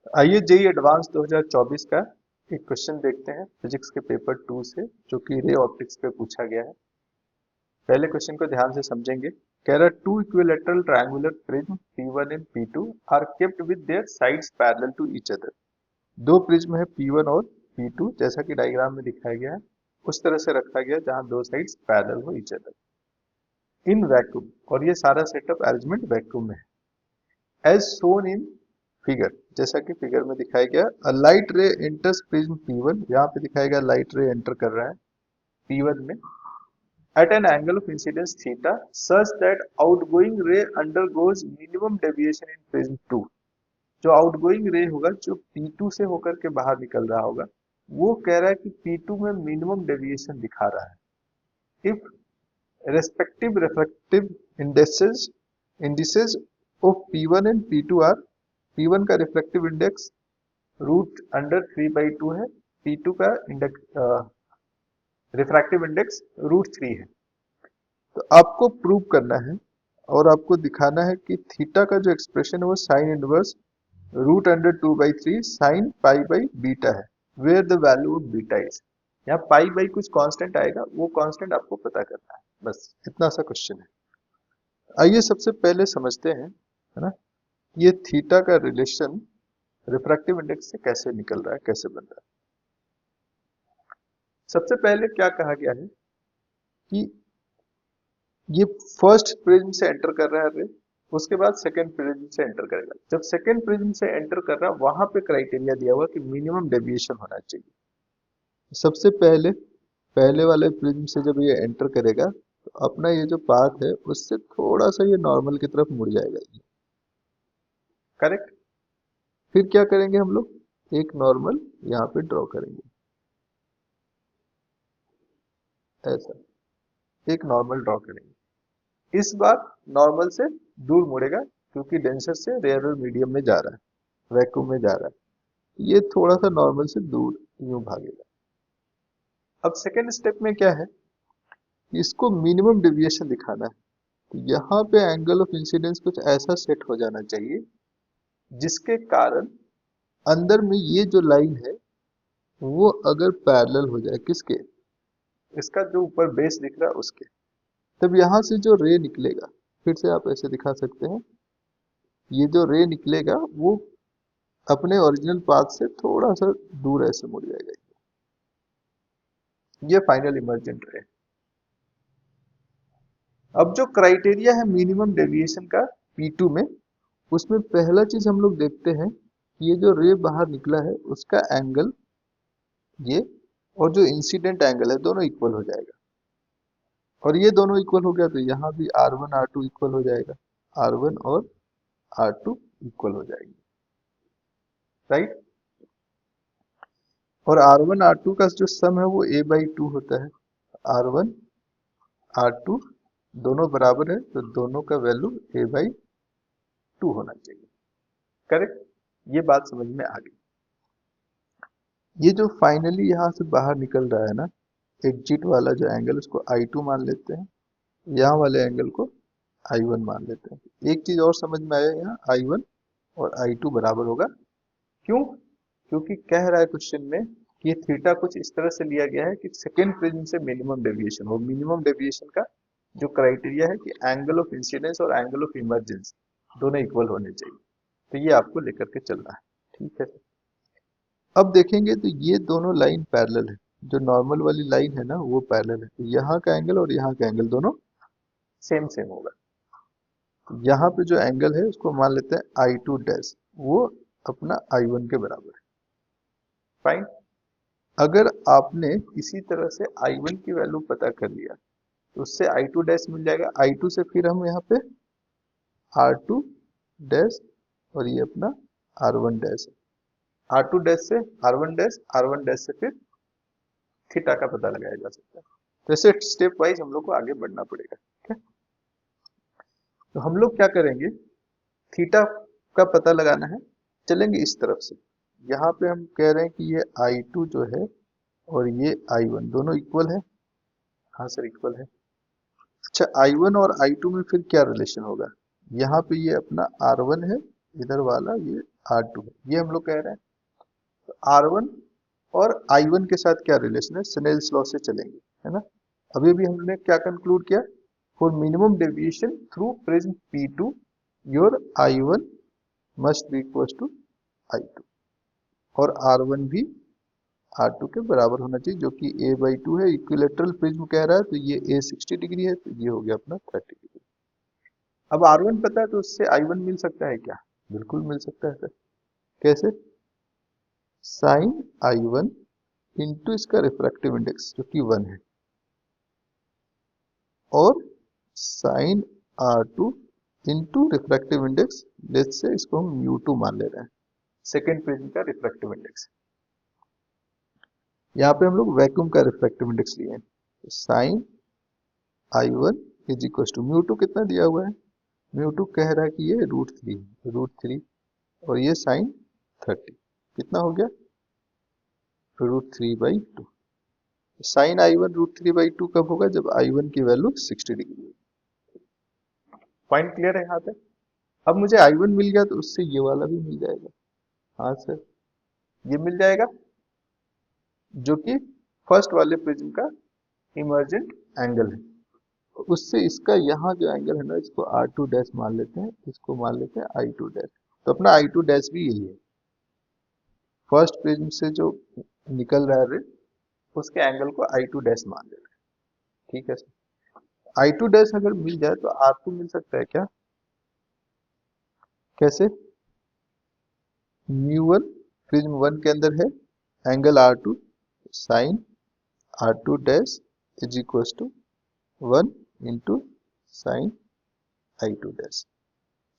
आइए JEE advance 2024 का एक क्वेश्चन देखते हैं फिजिक्स के पेपर 2 से, जो कि रे ऑप्टिक्स पे पूछा गया है। पहले क्वेश्चन को ध्यान से समझेंगे। कह रहा two equilateral triangular prism P1 and P2 are kept with their sides parallel to each other. दो प्रिज्म है P1 और P2, जैसा कि डायग्राम में दिखाया गया है उस तरह से रखा गया जहां दो साइड्स पैरेलल हो ईच अदर इन वैक्यूम, और ये सारा सेटअप अरेंजमेंट वैक्यूम में है एज शोन इन फिगर। जैसा कि फिगर में दिखाया गया, a light ray enters prism P1, यहाँ पे दिखाया गया लाइट रे एंटर कर रहा है P1 में at an angle of incidence theta such that outgoing ray undergoes minimum deviation in prism 2। जो आउटगोइंग रे होगा, जो P2 से होकर के बाहर निकल रहा होगा, वो कह रहा है कि P2 में मिनिमम डेविएशन दिखा रहा है if respective refractive indices of P1 and P2 are. P1 का रिफ्रैक्टिव इंडेक्स रूट अंडर 3/2 है, P2 का रिफ्रैक्टिव इंडेक्स रूट 3 है। तो आपको प्रूव करना है और आपको दिखाना है कि थीटा का जो एक्सप्रेशन है वो sine inverse root under 2/3 sine pi by beta है, where the value of beta is. यहाँ पाई बाई कुछ कांस्टेंट आएगा, वो कांस्टेंट आपको पता करना है, बस इतना सा क्वेश्चन है। आइए सबसे पहले समझते हैं, है ना, ये थीटा का रिलेशन रिफ्रैक्टिव इंडेक्स से कैसे निकल रहा है, कैसे बन रहा है। सबसे पहले क्या कहा गया है कि ये फर्स्ट प्रिज्म से एंटर कर रहा है रे, उसके बाद सेकंड प्रिज्म से एंटर करेगा। जब सेकंड प्रिज्म से एंटर कर रहा है, वहां पे क्राइटेरिया दिया हुआ कि मिनिमम डेविएशन होना चाहिए। सबसे पहले पहले वाले प्रिज्म से जब ये एंटर करेगा तो अपना ये जो पाथ है उससे थोड़ा सा ये नॉर्मल की तरफ मुड़ जाएगा ये, करेक्ट। फिर क्या करेंगे हम लोग, एक नॉर्मल यहाँ पे ड्रॉ करेंगे, ऐसा एक नॉर्मल ड्रॉ करेंगे। इस बार नॉर्मल से दूर मुड़ेगा क्योंकि डेंसर से रेयरर मीडियम में जा रहा है, वैक्यूम में जा रहा है। ये थोड़ा सा नॉर्मल से दूर यूं भागेगा। अब सेकेंड स्टेप में क्या है, इसको मिनिमम डेविएशन दिखाना है। तो यहाँ पे एंगल ऑफ इंसिडेंस कुछ ऐसा सेट हो जाना चाहिए जिसके कारण अंदर में ये जो लाइन है वो अगर पैरेलल हो जाए किसके, इसका जो ऊपर बेस दिख रहा है उसके, तब यहाँ से जो रे निकलेगा, फिर से आप ऐसे दिखा सकते हैं, ये जो रे निकलेगा वो अपने ओरिजिनल पाथ से थोड़ा सा दूर ऐसे मुड़ जाएगा। ये फाइनल इमर्जेंट रे। अब जो क्राइटेरिया है मिनिमम डेविएशन का P2 में, उसमें पहला चीज हम लोग देखते हैं कि ये जो रे बाहर निकला है उसका एंगल ये, और जो इंसिडेंट एंगल है दोनों इक्वल हो जाएगा। और ये दोनों इक्वल हो गया तो यहाँ भी R1 R2 इक्वल हो जाएगा, R1 और R2 इक्वल हो जाएगी, राइट। और R1 R2 का जो सम है वो a/2 होता है। R1 R2 दोनों बराबर है तो दोनों का वैल्यू a/2 होना चाहिए, करेक्ट। ये बात समझ में आ गई। ये जो फाइनली यहाँ से बाहर निकल रहा है ना, एग्जिट वाला जो एंगल, उसको I2 मान लेते हैं, यहाँ वाले एंगल को I1 मान लेते हैं। एक चीज और समझ में आया, यहाँ I1 और I2 बराबर होगा। क्यों? क्योंकि कह रहा है क्वेश्चन में कि ये थीटा कुछ इस तरह से लिया गया है कि सेकेंड प्रिज्म से मिनिमम डेविएशन हो। मिनिमम डेविएशन का जो क्राइटेरिया है कि एंगल ऑफ इंसिडेंस और एंगल ऑफ इमर्जेंस दोनों इक्वल होने चाहिए। तो ये आपको लेकर के चलना है, ठीक है। अब देखेंगे तो ये दोनों लाइन पैरेलल है, जो नॉर्मल वाली लाइन है ना वो पैरेलल है। तो यहाँ का एंगल और यहाँ का एंगल दोनों सेम सेम होगा। तो यहाँ पे जो एंगल है उसको मान लेते हैं I2 डैश, वो अपना I1 के बराबर है, फाइन। अगर आपने इसी तरह से I1 की वैल्यू पता कर लिया तो उससे I2 डैश मिल जाएगा। I2 से फिर हम यहाँ पे R2 डैश और ये अपना R1 डैश है। R2 डैश से R1 डैश, R1 डैश से फिर थीटा का पता लगाया जा सकता है। तो ऐसे स्टेप वाइज हम लोग को आगे बढ़ना पड़ेगा, ठीक है। तो हम लोग क्या करेंगे, थीटा का पता लगाना है, चलेंगे इस तरफ से। यहाँ पे हम कह रहे हैं कि ये I2 जो है और ये I1 दोनों इक्वल है। हाँ सर इक्वल है। अच्छा I1 और I2 में फिर क्या रिलेशन होगा, यहाँ पे ये अपना R1 है, इधर वाला ये R2 है, ये हम लोग कह रहे हैं। तो R1 और I1 के साथ क्या रिलेशन है, स्नेल्स लॉ से चलेंगे, है ना। अभी अभी हमने क्या कंक्लूड किया, for minimum deviation through prism P2 your I1 must be equal to I2 और R1 भी R2 के बराबर होना चाहिए, जो कि a/2 है। इक्विलेटरल प्रिज्म कह रहा है तो ये a 60 डिग्री है, तो ये हो गया अपना 30 डिग्री। अब R1 पता है तो उससे I1 मिल सकता है क्या, बिल्कुल मिल सकता है सर। कैसे, साइन I1 इंटू इसका रिफ्रैक्टिव इंडेक्स जो कि 1 है, और sine R2 into refractive index, let's say इसको हम μ2 मान ले रहे हैं, सेकेंड प्रिज्म का रिफ्रैक्टिव इंडेक्स। यहाँ पे हम लोग वैक्यूम का रिफ्रैक्टिव इंडेक्स लिए हैं, sign I1 is equal to μ2 कितना दिया हुआ है, μ2 कह रहा है कि ये √3 और ये साइन 30 कितना हो गया, √3/2। साइन I1 √3/2 कब होगा, जब I1 की वैल्यू 60 डिग्री होगी। पॉइंट क्लियर है यहाँ पे। अब मुझे I1 मिल गया तो उससे ये वाला भी मिल जाएगा, हाँ सर ये मिल जाएगा, जो कि फर्स्ट वाले प्रिज्म का इमर्जेंट एंगल है। उससे इसका यहाँ जो एंगल है ना, इसको R2 डैश मान लेते हैं, इसको मान लेते हैं I2 डैश। तो अपना I2 डैश भी यही है, फर्स्ट प्रिज्म से जो निकल रहा है रे, उसके एंगल को I2 डैश मान ले रहे हैं, ठीक है सर। I2 डैश अगर मिल जाए तो R2 मिल सकता है क्या, कैसे, μ1 प्रिज्म 1 के अंदर है, angle R2, sine R2 dash is equal to 1 into sine I2 dash.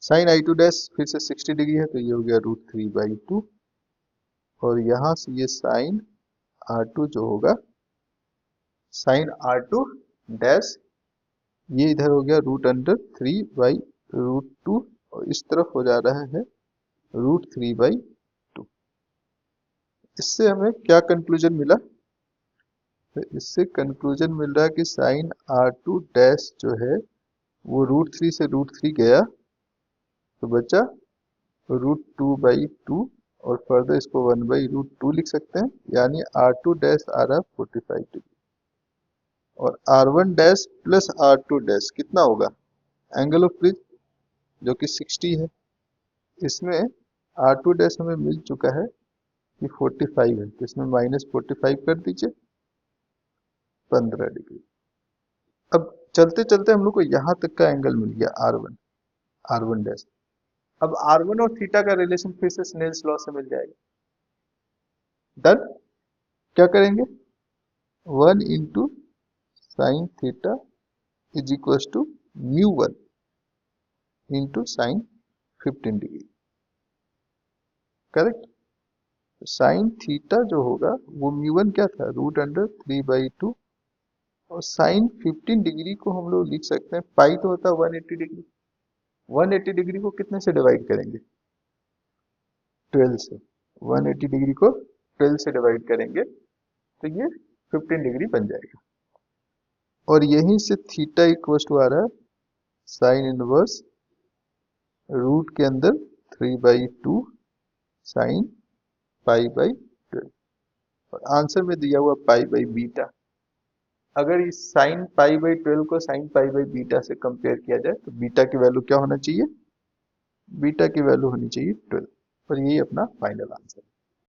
Sine I2 dash फिर से 60 डिग्री है, तो ये हो गया √3/2, और यहां से ये साइन R2 जो होगा, साइन R2 डैश ये इधर हो गया √3/√2, और इस तरफ हो जा रहा है √3/2। इससे हमें क्या कंक्लूजन मिला, तो इससे कंक्लूजन मिल रहा है कि साइन R2 डैश जो है वो √3 से √3 गया तो बचा √2/2, और फर्दर इसको 1/√2 लिख सकते हैं, यानी R2 डैश आ रहा है 45 डिग्री, और R1 dash plus R2 dash कितना होगा, एंगल ऑफ प्रिज्म जो कि 60 है, इसमें R2 डैश हमें मिल चुका है कि 45 है, तो इसमें -45 कर दीजिए, 15 डिग्री। अब चलते चलते हम लोग को यहाँ तक का एंगल मिल गया R1 डैश। अब R1 और थीटा का रिलेशन फिर से स्नेल्स लॉ से मिल जाएगा। डन, क्या करेंगे, 1 into sine theta is equal to μ1 into sine 15 degree, correct. Sine theta जो होगा वो μ1 क्या था, √3/2, और साइन 15 डिग्री को हम लोग लिख सकते हैं, पाई तो होता है 180 डिग्री, 180 डिग्री को कितने से डिवाइड करेंगे, 12 से। 180 डिग्री को 12 से डिवाइड करेंगे तो ये 15 डिग्री बन जाएगा, और यहीं से थीटा इक्वल टू आ रहा है साइन इनवर्स रूट के अंदर 3/2 साइन π/12, और आंसर में दिया हुआ π/बीटा। अगर इस साइन π/12 को साइन π/बीटा से कंपेयर किया जाए तो बीटा की वैल्यू क्या होना चाहिए, बीटा की वैल्यू होनी चाहिए 12, और यही अपना फाइनल आंसर है।